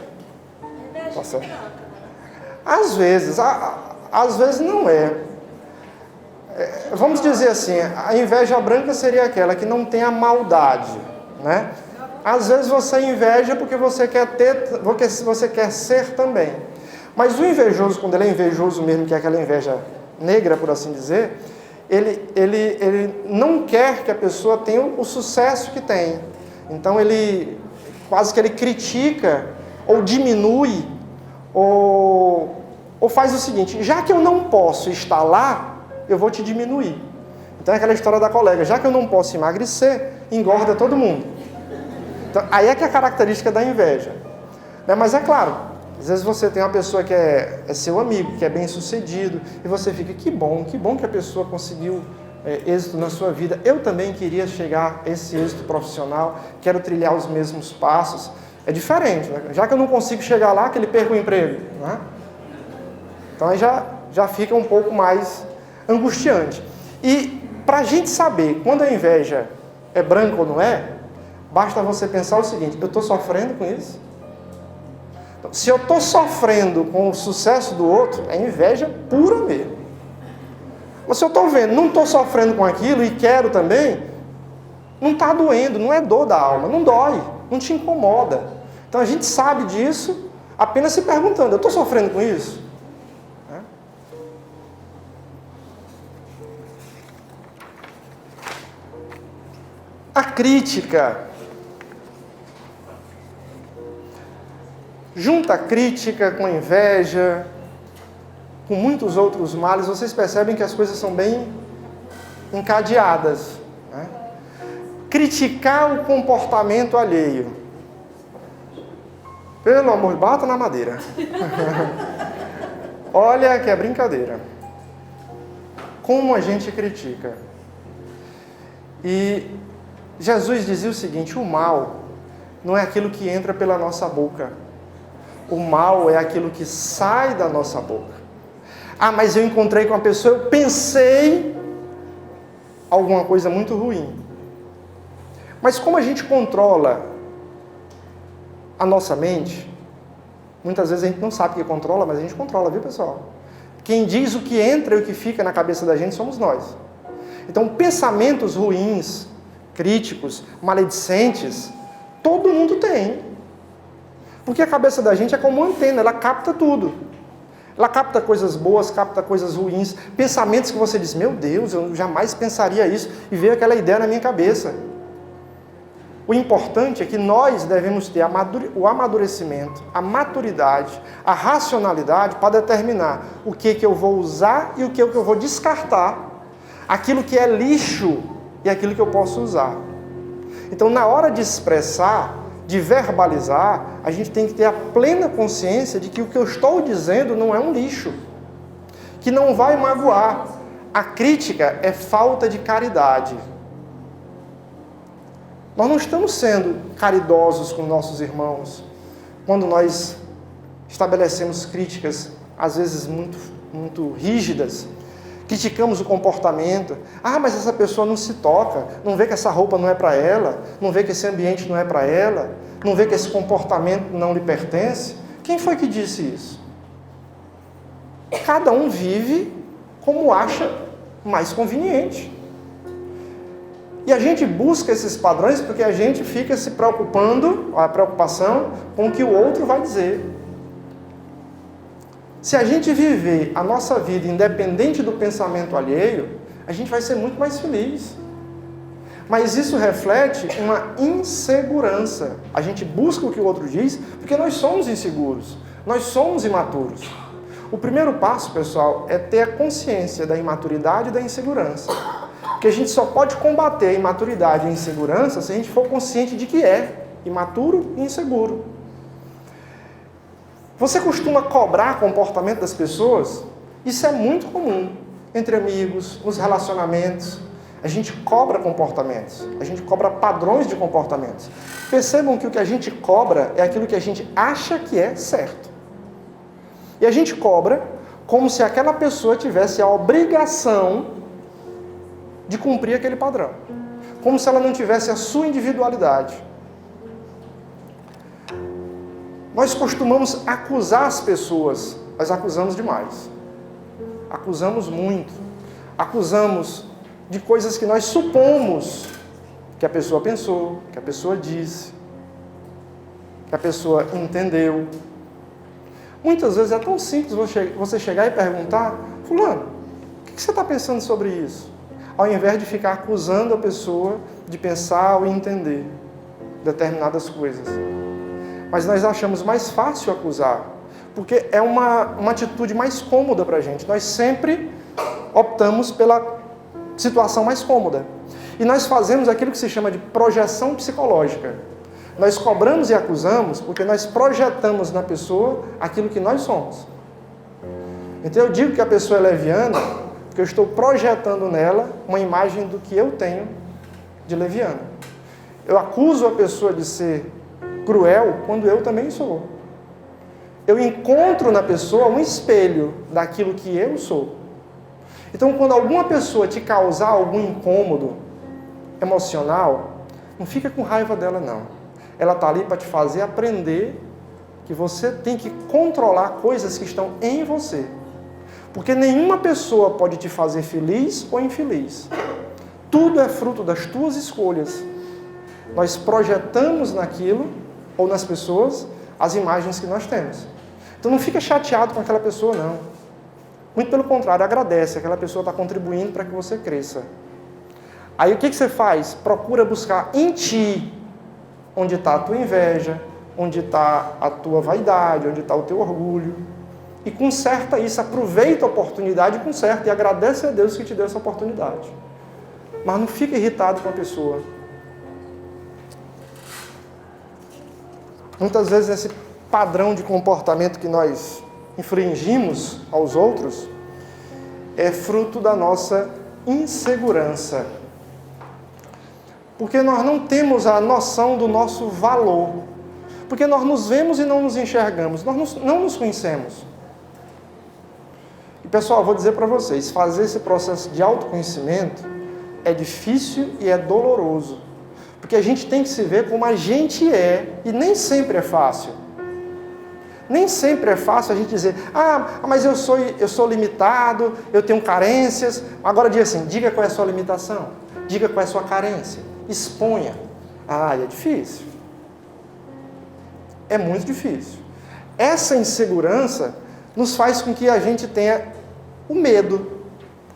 Tá certo? Às vezes não é. Vamos dizer assim, a inveja branca seria aquela que não tem a maldade, né? Às vezes você inveja porque você quer ter, porque você quer ser também. Mas o invejoso, quando ele é invejoso mesmo, que é aquela inveja negra, por assim dizer, ele não quer que a pessoa tenha o sucesso que tem. Então ele quase que ele critica ou diminui ou faz o seguinte: já que eu não posso estar lá, eu vou te diminuir. Então é aquela história da colega: já que eu não posso emagrecer, engorda todo mundo. Então, aí é que é a característica da inveja. Mas é claro, às vezes você tem uma pessoa que é seu amigo, que é bem sucedido, e você fica: que bom que a pessoa conseguiu êxito na sua vida. Eu também queria chegar a esse êxito profissional, quero trilhar os mesmos passos. É diferente, né? Já que eu não consigo chegar lá, que ele perca o emprego, né? Então aí já fica um pouco mais angustiante. E para a gente saber quando a inveja é branca ou não é, basta você pensar o seguinte: eu estou sofrendo com isso? Então, se eu estou sofrendo com o sucesso do outro, é inveja pura mesmo. Mas se eu estou vendo, não estou sofrendo com aquilo e quero também, não está doendo, não é dor da alma, não dói, não te incomoda. Então a gente sabe disso apenas se perguntando: eu estou sofrendo com isso? A crítica. Junta a crítica com a inveja, com muitos outros males, vocês percebem que as coisas são bem encadeadas, né? Criticar o comportamento alheio. Pelo amor, bata na madeira. Olha que é brincadeira. Como a gente critica. E Jesus dizia o seguinte: o mal não é aquilo que entra pela nossa boca. O mal é aquilo que sai da nossa boca. Ah, mas eu encontrei com uma pessoa, eu pensei alguma coisa muito ruim. Mas como a gente controla a nossa mente, muitas vezes a gente não sabe que controla, mas a gente controla, viu, pessoal? Quem diz o que entra e o que fica na cabeça da gente somos nós. Então, pensamentos ruins, críticos, maledicentes, todo mundo tem. Porque a cabeça da gente é como uma antena, ela capta tudo. Ela capta coisas boas, capta coisas ruins, pensamentos que você diz: meu Deus, eu jamais pensaria isso, e veio aquela ideia na minha cabeça. O importante é que nós devemos ter o amadurecimento, a maturidade, a racionalidade para determinar o que eu vou usar e o que eu vou descartar. Aquilo que é lixo e aquilo que eu posso usar. Então, na hora de expressar, de verbalizar, a gente tem que ter a plena consciência de que o que eu estou dizendo não é um lixo, que não vai magoar. A crítica é falta de caridade. Nós não estamos sendo caridosos com nossos irmãos quando nós estabelecemos críticas, às vezes muito rígidas. Criticamos o comportamento. Ah, mas essa pessoa não se toca, não vê que essa roupa não é para ela, não vê que esse ambiente não é para ela, não vê que esse comportamento não lhe pertence. Quem foi que disse isso? Cada um vive como acha mais conveniente. E a gente busca esses padrões porque a gente fica se preocupando, a preocupação com o que o outro vai dizer. Se a gente viver a nossa vida independente do pensamento alheio, a gente vai ser muito mais feliz. Mas isso reflete uma insegurança. A gente busca o que o outro diz porque nós somos inseguros, nós somos imaturos. O primeiro passo, pessoal, é ter a consciência da imaturidade e da insegurança. Porque a gente só pode combater a imaturidade e a insegurança se a gente for consciente de que é imaturo e inseguro. Você costuma cobrar comportamento das pessoas? Isso é muito comum entre amigos, nos relacionamentos. A gente cobra comportamentos, a gente cobra padrões de comportamentos. Percebam que o que a gente cobra é aquilo que a gente acha que é certo. E a gente cobra como se aquela pessoa tivesse a obrigação de cumprir aquele padrão. Como se ela não tivesse a sua individualidade. Nós costumamos acusar as pessoas, mas acusamos demais. Acusamos muito. Acusamos de coisas que nós supomos que a pessoa pensou, que a pessoa disse, que a pessoa entendeu. Muitas vezes é tão simples você chegar e perguntar: fulano, o que você está pensando sobre isso? Ao invés de ficar acusando a pessoa de pensar ou entender determinadas coisas. Mas nós achamos mais fácil acusar, porque é uma atitude mais cômoda para a gente. Nós sempre optamos pela situação mais cômoda. E nós fazemos aquilo que se chama de projeção psicológica. Nós cobramos e acusamos porque nós projetamos na pessoa aquilo que nós somos. Então eu digo que a pessoa é leviana Porque eu estou projetando nela uma imagem do que eu tenho de leviano. Eu acuso a pessoa de ser cruel quando eu também sou. Eu encontro na pessoa um espelho daquilo que eu sou. Então, quando alguma pessoa te causar algum incômodo emocional, não fica com raiva dela, não. Ela está ali para te fazer aprender que você tem que controlar coisas que estão em você. Porque nenhuma pessoa pode te fazer feliz ou infeliz. Tudo é fruto das tuas escolhas. Nós projetamos naquilo, ou nas pessoas, as imagens que nós temos. Então não fica chateado com aquela pessoa, não. Muito pelo contrário, agradece. Aquela pessoa está contribuindo para que você cresça. Aí o que você faz? Procura buscar em ti onde está a tua inveja, onde está a tua vaidade, onde está o teu orgulho. E conserta isso, aproveita a oportunidade e conserta. E agradece a Deus que te deu essa oportunidade. Mas não fica irritado com a pessoa. Muitas vezes esse padrão de comportamento que nós infringimos aos outros é fruto da nossa insegurança. Porque nós não temos a noção do nosso valor. Porque nós nos vemos e não nos enxergamos. Nós não nos conhecemos. E pessoal, eu vou dizer para vocês, fazer esse processo de autoconhecimento é difícil e é doloroso. Porque a gente tem que se ver como a gente é. E nem sempre é fácil. Nem sempre é fácil a gente dizer, mas eu sou limitado, eu tenho carências. Agora diga assim, diga qual é a sua limitação. Diga qual é a sua carência. Exponha. É difícil. É muito difícil. Essa insegurança nos faz com que a gente tenha o medo.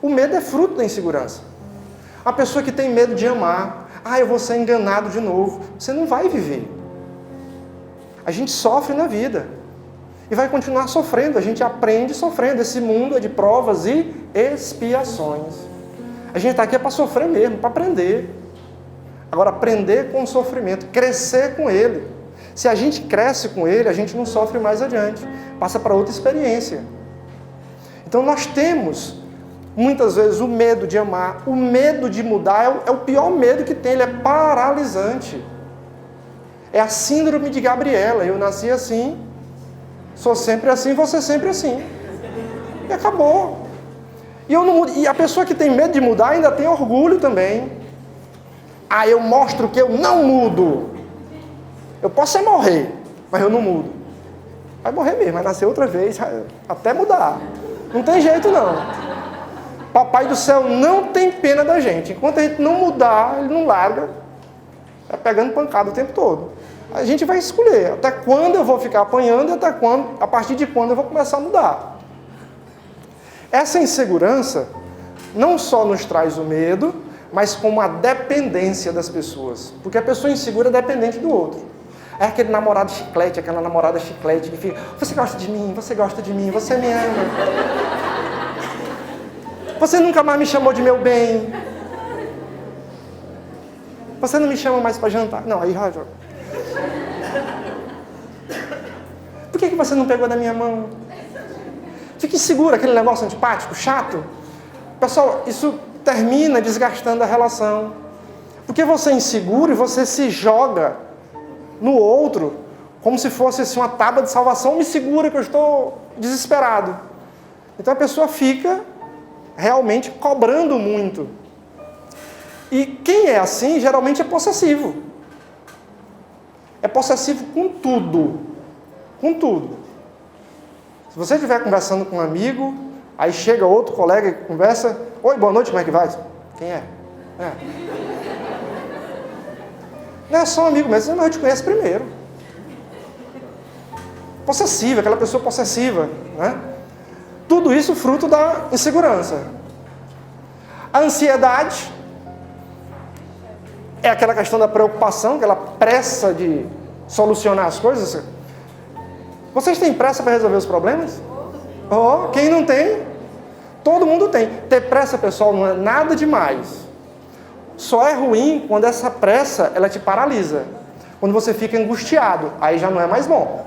O medo é fruto da insegurança. A pessoa que tem medo de amar, eu vou ser enganado de novo. Você não vai viver. A gente sofre na vida. E vai continuar sofrendo. A gente aprende sofrendo. Esse mundo é de provas e expiações. A gente está aqui para sofrer mesmo, para aprender. Agora, aprender com o sofrimento, crescer com ele. Se a gente cresce com ele, a gente não sofre mais adiante. Passa para outra experiência. Então, nós temos, muitas vezes, o medo de amar. O medo de mudar é o pior medo que tem. Ele é paralisante. É a síndrome de Gabriela. Eu nasci assim, sou sempre assim, vou ser sempre assim. E acabou. E a pessoa que tem medo de mudar ainda tem orgulho também. Eu mostro que eu não mudo. Eu posso morrer, mas eu não mudo. Vai morrer mesmo, vai nascer outra vez, até mudar. Não tem jeito não. Papai do céu não tem pena da gente. Enquanto a gente não mudar, ele não larga. Vai pegando pancada o tempo todo. A gente vai escolher até quando eu vou ficar apanhando e a partir de quando eu vou começar a mudar. Essa insegurança não só nos traz o medo, mas como a dependência das pessoas. Porque a pessoa insegura é dependente do outro. É aquele namorado chiclete, aquela namorada chiclete que fica, você gosta de mim, você me ama. Você nunca mais me chamou de meu bem. Você não me chama mais para jantar. Não, aí já... Por que você não pegou na minha mão? Fica inseguro, aquele negócio antipático, chato. Pessoal, isso termina desgastando a relação. Porque você é inseguro e você se joga no outro como se fosse assim, uma tábua de salvação. Me segura que eu estou desesperado. Então a pessoa fica realmente cobrando muito. E quem é assim geralmente é possessivo. É possessivo com tudo. Com tudo. Se você estiver conversando com um amigo, aí chega outro colega e conversa, oi, boa noite, como é que vai? Quem é? Não é só um amigo mesmo, mas eu te conheço primeiro. Possessiva, aquela pessoa possessiva, né? Tudo isso fruto da insegurança. A ansiedade é aquela questão da preocupação, aquela pressa de solucionar as coisas. Vocês têm pressa para resolver os problemas? Quem não tem? Todo mundo tem. Ter pressa, pessoal, não é nada demais. Só é ruim quando essa pressa, ela te paralisa. Quando você fica angustiado, aí já não é mais bom.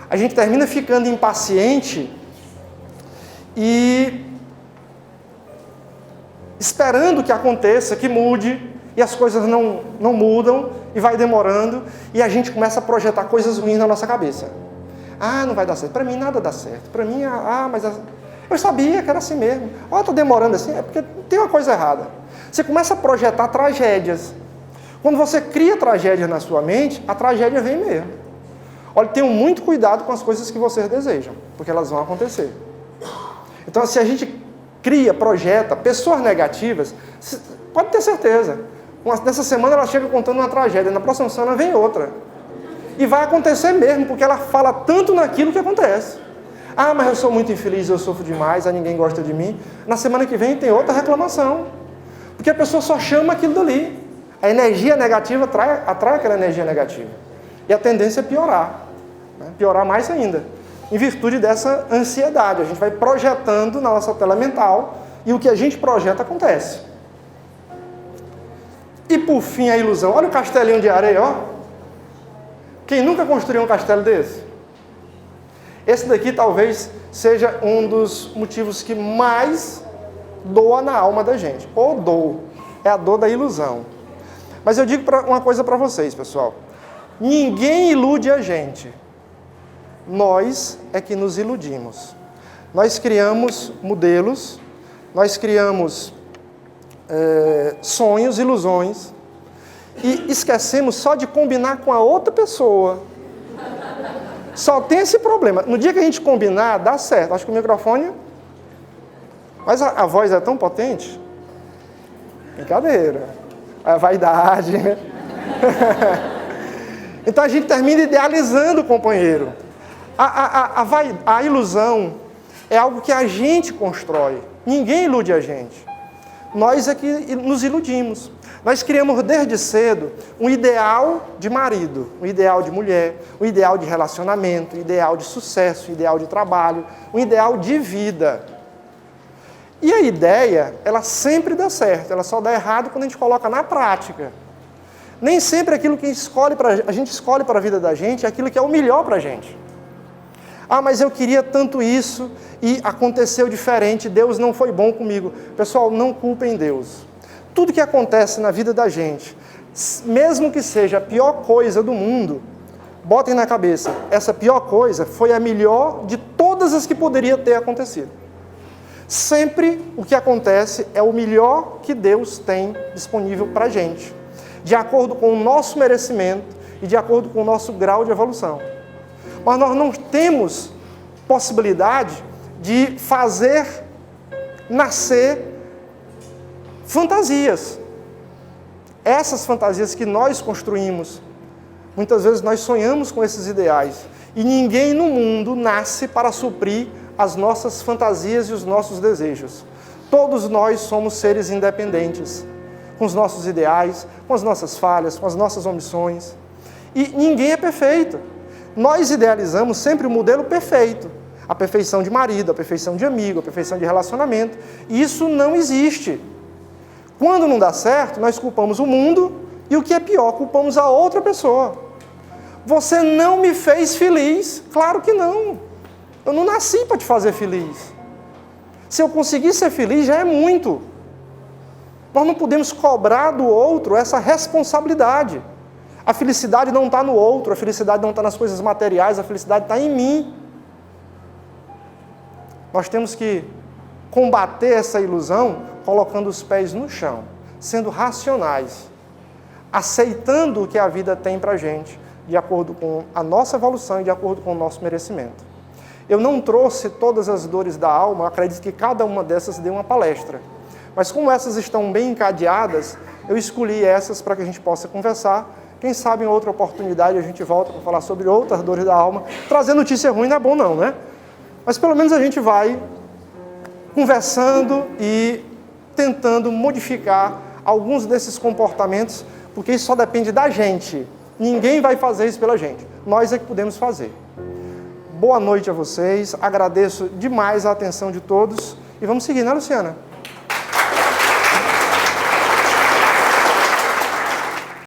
A gente termina ficando impaciente e esperando que aconteça, que mude, e as coisas não mudam, e vai demorando, e a gente começa a projetar coisas ruins na nossa cabeça. Ah, não vai dar certo. Para mim nada dá certo. Para mim, eu sabia que era assim mesmo. Está demorando assim, é porque tem uma coisa errada. Você começa a projetar tragédias. Quando você cria tragédia na sua mente, a tragédia vem mesmo. Olha, tenham muito cuidado com as coisas que vocês desejam, porque elas vão acontecer. Então, se a gente cria, projeta pessoas negativas, pode ter certeza. Nessa semana ela chega contando uma tragédia, na próxima semana vem outra. E vai acontecer mesmo, porque ela fala tanto naquilo que acontece. Ah, mas eu sou muito infeliz, eu sofro demais, ninguém gosta de mim. Na semana que vem tem outra reclamação. Porque a pessoa só chama aquilo dali. A energia negativa atrai aquela energia negativa. E a tendência é piorar. Né? Piorar mais ainda. Em virtude dessa ansiedade. A gente vai projetando na nossa tela mental e o que a gente projeta acontece. E por fim a ilusão. Olha o castelinho de areia, ó. Quem nunca construiu um castelo desse? Esse daqui talvez seja um dos motivos que mais doa na alma da gente. Ou dor. É a dor da ilusão. Mas eu digo uma coisa para vocês, pessoal. Ninguém ilude a gente. Nós é que nos iludimos. Nós criamos modelos, nós criamos sonhos, ilusões, e esquecemos só de combinar com a outra pessoa. Só tem esse problema. No dia que a gente combinar, dá certo. Acho que o microfone... Mas a voz é tão potente. Brincadeira. A vaidade, né? Então a gente termina idealizando o companheiro. A ilusão é algo que a gente constrói. Ninguém ilude a gente. Nós é que nos iludimos. Nós criamos desde cedo um ideal de marido, um ideal de mulher, um ideal de relacionamento, um ideal de sucesso, um ideal de trabalho, um ideal de vida. E a ideia, ela sempre dá certo, ela só dá errado quando a gente coloca na prática. Nem sempre aquilo que a gente escolhe para a vida da gente é aquilo que é o melhor para a gente. Ah, mas eu queria tanto isso e aconteceu diferente, Deus não foi bom comigo. Pessoal, não culpem Deus. Tudo que acontece na vida da gente, mesmo que seja a pior coisa do mundo, botem na cabeça, essa pior coisa foi a melhor de todas as que poderia ter acontecido. Sempre o que acontece é o melhor que Deus tem disponível para a gente, de acordo com o nosso merecimento e de acordo com o nosso grau de evolução. Mas nós não temos possibilidade de fazer nascer fantasias. Essas fantasias que nós construímos, muitas vezes nós sonhamos com esses ideais. E ninguém no mundo nasce para suprir as nossas fantasias e os nossos desejos. Todos nós somos seres independentes, com os nossos ideais, com as nossas falhas, com as nossas omissões. E ninguém é perfeito. Nós idealizamos sempre o modelo perfeito. A perfeição de marido, a perfeição de amigo, a perfeição de relacionamento. E isso não existe. Quando não dá certo, nós culpamos o mundo e o que é pior, culpamos a outra pessoa. Você não me fez feliz. Claro que não. Eu não nasci para te fazer feliz. Se eu conseguir ser feliz, já é muito. Nós não podemos cobrar do outro essa responsabilidade. A felicidade não está no outro, a felicidade não está nas coisas materiais, a felicidade está em mim. Nós temos que combater essa ilusão colocando os pés no chão, sendo racionais, aceitando o que a vida tem para a gente, de acordo com a nossa evolução e de acordo com o nosso merecimento. Eu não trouxe todas as dores da alma, eu acredito que cada uma dessas deu uma palestra. Mas como essas estão bem encadeadas, eu escolhi essas para que a gente possa conversar. Quem sabe em outra oportunidade a gente volta para falar sobre outras dores da alma. Trazer notícia ruim não é bom não, né? Mas pelo menos a gente vai conversando e tentando modificar alguns desses comportamentos, porque isso só depende da gente. Ninguém vai fazer isso pela gente. Nós é que podemos fazer. Boa noite a vocês. Agradeço demais a atenção de todos. E vamos seguir, né, Luciana?